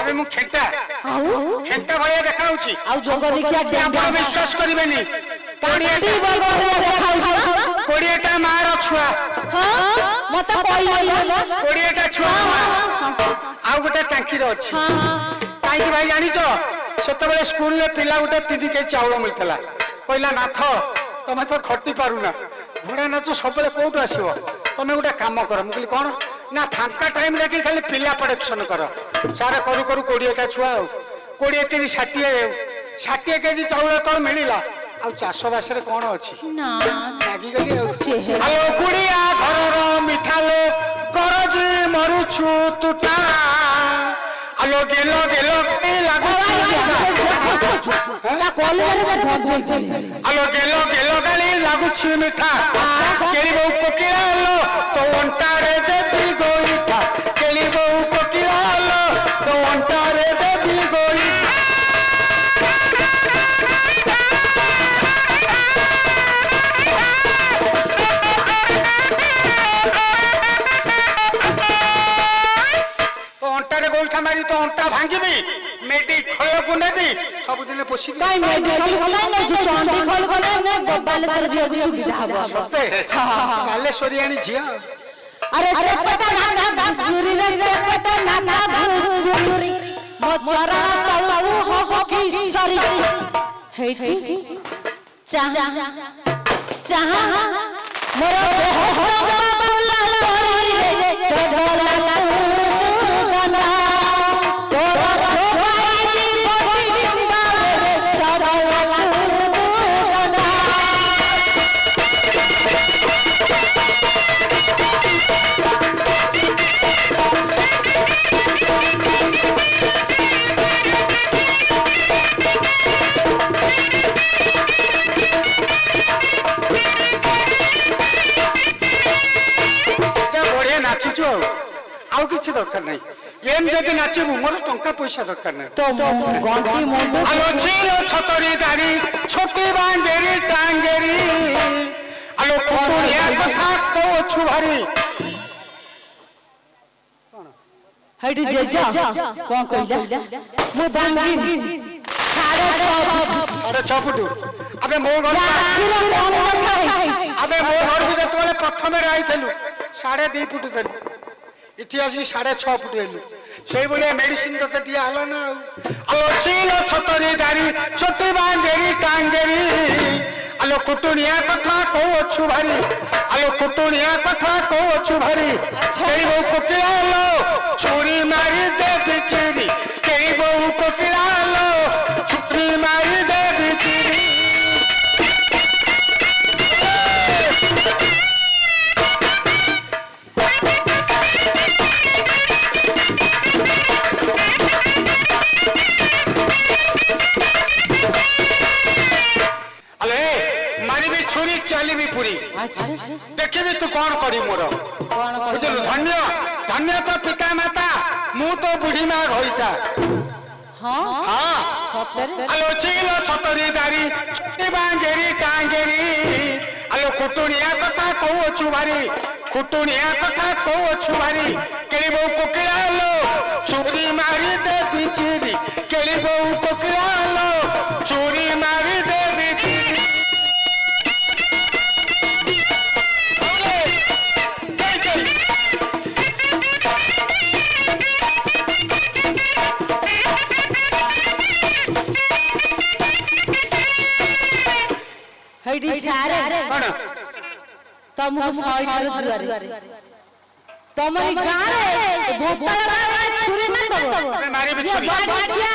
ଏବେ ମୁଁ ଖେଣ୍ଟା ଖେଣ୍ଟା ଭଳିଆ ଦେଖାଉଛି ଆଉ ଯୋଗ ଦେଖିଆ ଆପଣ ବିଶ୍ୱାସ କରିବେନି 20ଟା ମାର ଛୁଆ ମତେ କହିଲା 20ଟା ଛୁଆ ଆଉ ଗୋଟେ ଟାଙ୍କିରେ ଅଛି କାହିଁକି ଭାଇ ଜାଣିଛ ସେତେବେଳେ ସ୍କୁଲରେ ପିଲା ଗୋଟେ 3 କେଜି ଚାଉଳ ମିଳିଥିଲା କହିଲା ନାଥ ତମେ ତ ଖଟି ପାରୁନା ଘୋଡ଼ା ନାଚ ସବୁବେଳେ କୋଉଠୁ ଆସିବ ତମେ ଗୋଟେ କାମ କର ମୁଁ କହିଲି କଣ ନା ଫାଙ୍କା ଟାଇମ ଦେଖି ଖାଲି ପିଲା ପ୍ରଡକ୍ସନ କର ସାରା କରୁ କରୁ 20ଟା ଛୁଆ ଆଉ 20 30 60 କେଜି ଚାଉଳ ତ ମିଳିଲା ଆଉ ଚାଷ ବାସରେ କଣ ଅଛି ନା ଲାଗିଗଲି ଆଉ କୁଡ଼ିଆ ଘରର ମିଠାଲୋ କରଜି ମରୁଛୁ ତୁଟା ଆଲୋ ଗେଲ ଗେଲ ଲାଗୁଛି ଆଲୋ ଗେଲ ଗେଲ ଗାଳି ଲାଗୁଛି ମିଠା କେଳିବ କୋକିଳା ଆଲୋ ତ ଅଣ୍ଟାରେ ଦେବି ଗୋଇଠା କେଳିବ କୋକିଳା ଆଲୋ ତ ଅଣ୍ଟାରେ ଦେବି ଗୋଇଠା ଅଣ୍ଟାରେ ଗୋଇଠା ମାରି ତ ଅଣ୍ଟା ଭାଙ୍ଗିବି ମେଡି ଖୋଳକୁ ନେବି ସବୁଦିନ ପୋଷିବି ବାଲେଶ୍ୱରିଆଣି ଝିଅ अरे ଆଉ କିଛି ଦରକାର ନାହିଁ ଏମ ଯଦି ନାଚିବୁ ମୋର ଟଙ୍କା ପଇସା ଦରକାର ନାହିଁ ଆଲୋ ଝିଅ ଛତରୀ ଦାରି ଛୋଟି ବାଙ୍ଗେରି ଟାଙ୍ଗେରି ଆଲୋ କୁଟୁଣିଆ କଥା କହୁଛୁ ଭାରି ହେଇଟି ଜେଜା କଣ କହିଲା ମୁଁ ବାଙ୍ଗି 6.5 ଫୁଟ ଆବେ ମୋ ଘରକୁ ଯେତେବେଳେ ପ୍ରଥମେ ଆଇଥିଲୁ 2.5 ଫୁଟ ଦେଲୁ इति आसी 6.5 फुट हेलु सेई बोले मेडिसिन तते दिया हला ना आलो चीलो छतरी दारी छोटी बांगेरी टांगेरी आलो कुटुनिया कथा कहछु भारी आलो कुटुनिया कथा कहछु भारी केई बो कोकिला लो छुरी मारी दे बिचरी केई बो कोकिला लो छुरी मारी दे बिचरी छुरी चली पूरी देखी तू कौन करी मोर बुझलु धन्य धन्य तो पिता माता मु तो बुढ़ी माँ होईता आलो चीलो छतरी दारी छोटी बांगेरी टांगेरी आलो कुटुनिया कथा कहछु भारी कुटुनिया कथा कहछु भारी केली बो कोकिला लो चोरी मारी दे बिचरी केली बो कोकिला लो चोरी मारी दे बिचरी हेडी सारे तुमको सही दुआरे तमरी गारे भोपाल गारे छुरी न दबो मारी भी छुरी बाडिया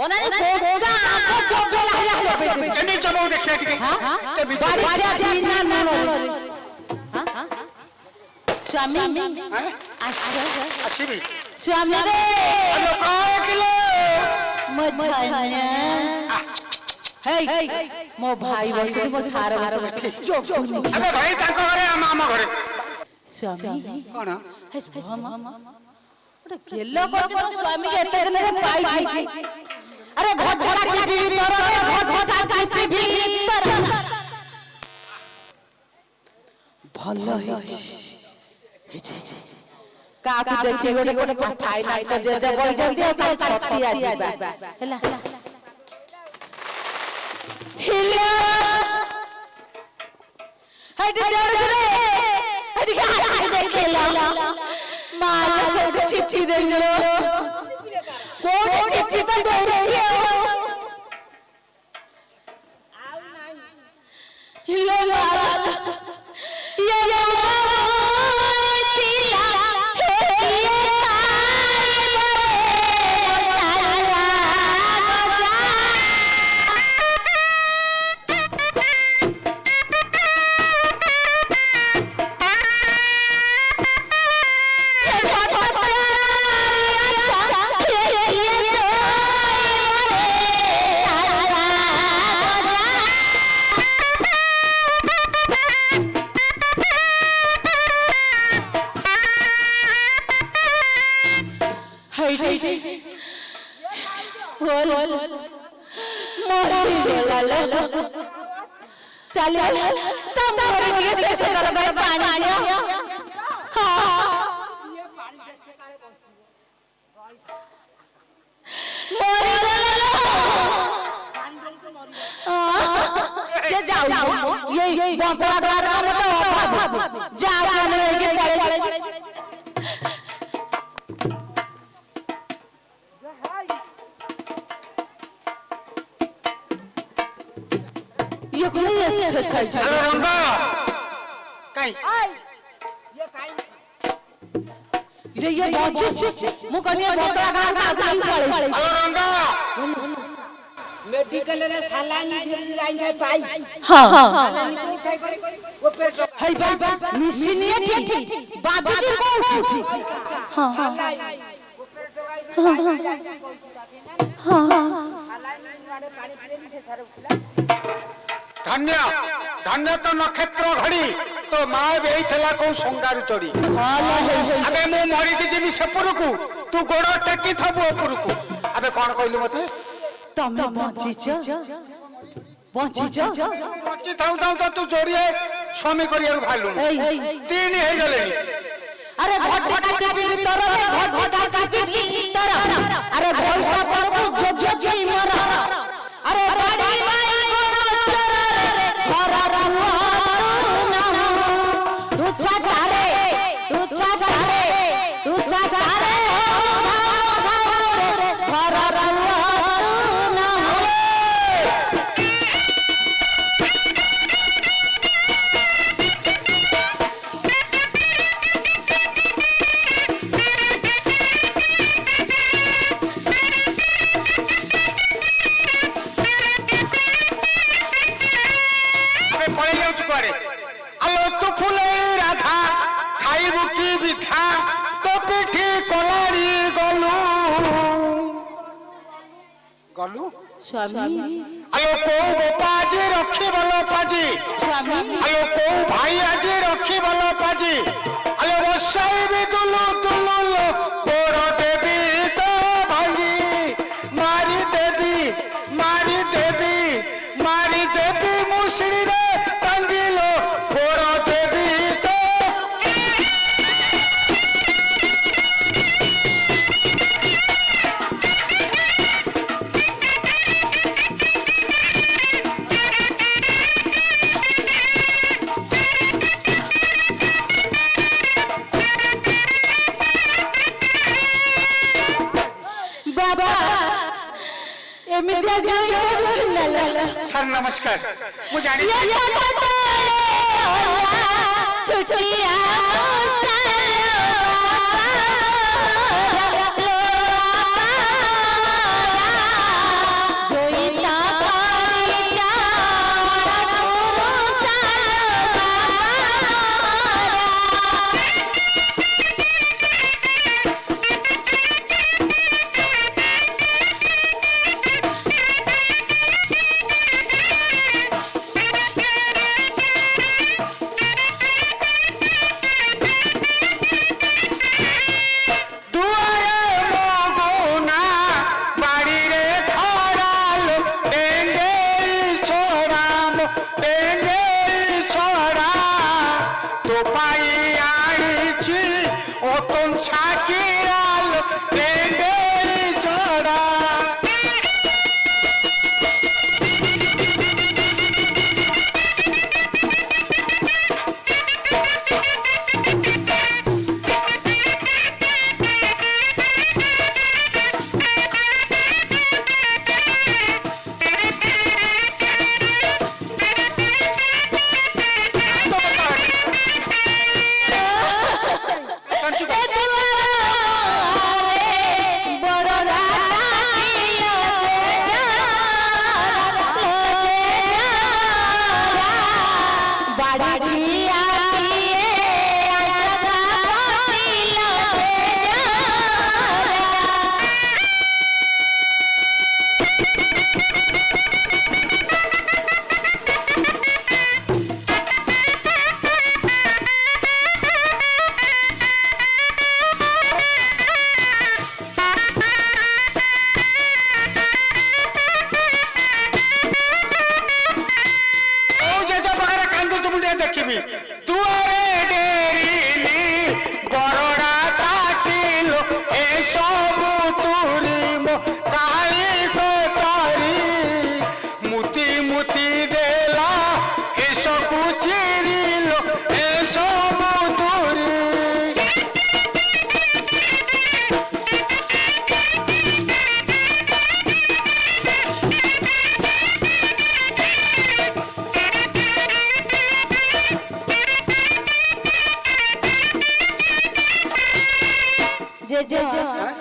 ओनानी कोचा आंखो चोट लागला केनी चबो देखिया ठीक ते बाडिया बिना न हां स्वामी आसीबी स्वामी रे अलो काय किलो मधन्या हे मो भाई बसि मो सार बैठी अबे भाई ताको घरे आम घरे स्वामी कोन ओटे गेलो को स्वामी के एते दिन पाई अरे घोड़ा की भीतर रे घोड़ा की भीतर भलो है କାକୁ ଦେଖି ଗୋଟେ ଫାଇନାଲ ତ ଯେ ବଇଛନ୍ତି ଆଉ ତା ଛତିଆ ଯିବା ହେଲା ହିଲା ହେଟି ଦେଉରେ ହେଟି ହାସି ଦେଖିଲା ମା କୋଉଠି ଚିଠି ଦେଇलो କୋଉଠି ଚିଠି ତ ଦଉଚି ଆଉ ହିଲା ଇଏ चलिए तब के शेष कर भाई पानी दिया हां मोरी से जाओ ये बंतरा द्वार का तो जा जाने के पड़े ये कोई एक्सरसाइज हेलो रंगा काई ये काई ये बच्चे मु कनिया बतरा गां पड़े हेलो रंगा मेडिकल रे सालानी लाइन है पाई हां सालानी उठाई करे वो पेट है बाबा मिसिनिया ठीक बाबूजी को उठी हां हां वो पेट हां सालानी वाले पानी पीने से सारे उठला धन्य धन्य तो नक्षत्र घड़ी तो माँ भी थला को संगार चढ़ी अबे मु मरी के जीवी सेपुर को तू गोड़ टेकी थबु ऊपर को अबे कौन कहलु मते तमे बंचिच बंची थाउ थाउ तो तू जोड़िए स्वामी करिया भालु तीन हे गलेनी अरे घोटा चापी भीतर रे घोटा चापी भीतर अरे घोटा पर को जोग जोग मर अरे बाड़ी माई कोना सर रे घरा रुआ तू चाचारे घरा रुआ गलु स्वामी आलो को बापा जी रखी बलो पाजी स्वामी आलो को भाई आज रखी बलो पाजी आलो बसाई भी दुलु दुलु तोर देवी तो भाई मारी देवी मुसड़ी रे तंगिलो तोर देवी तो सर नमस्कार मुझे जानी छुटिया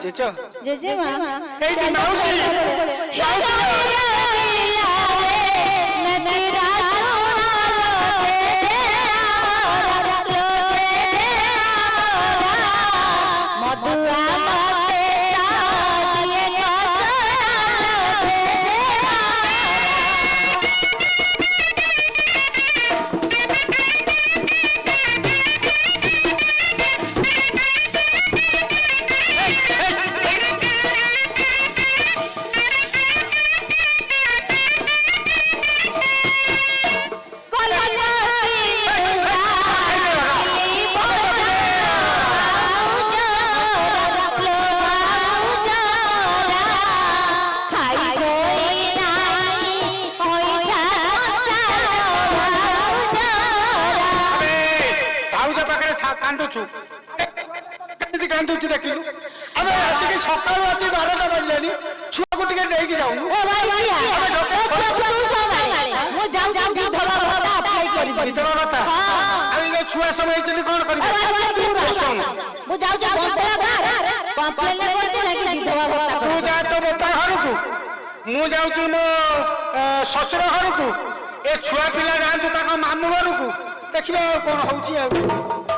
ଜେଜ ଜେଜେମା ଏଇଠି ମାଉସୀ କାନ୍ଦୁଛୁ କେମିତି କାନ୍ଦୁଛୁ ଦେଖିଲୁ ଆମେ ଆସିକି ସକାଳୁ ଆସି 12ଟା ବାଜିଲାଣି ଛୁଆକୁ ଟିକେ ନେଇକି ଯାଉନୁ ବିଧବା ଭାତା ଆଉ ଏ ଛୁଆ ସବୁ ହେଇଛନ୍ତି କଣ କରିବେ ତୁ ଯା ତୋ ବାପା ଘରକୁ ମୁଁ ଯାଉଛି ମୋ ଶ୍ୱଶୁର ଘରକୁ ଏ ଛୁଆ ପିଲା ଯାଆନ୍ତୁ ତାଙ୍କ ମାମୁଁ ଘରକୁ ଦେଖିବା ଆଉ କଣ ହଉଛି ଆଉ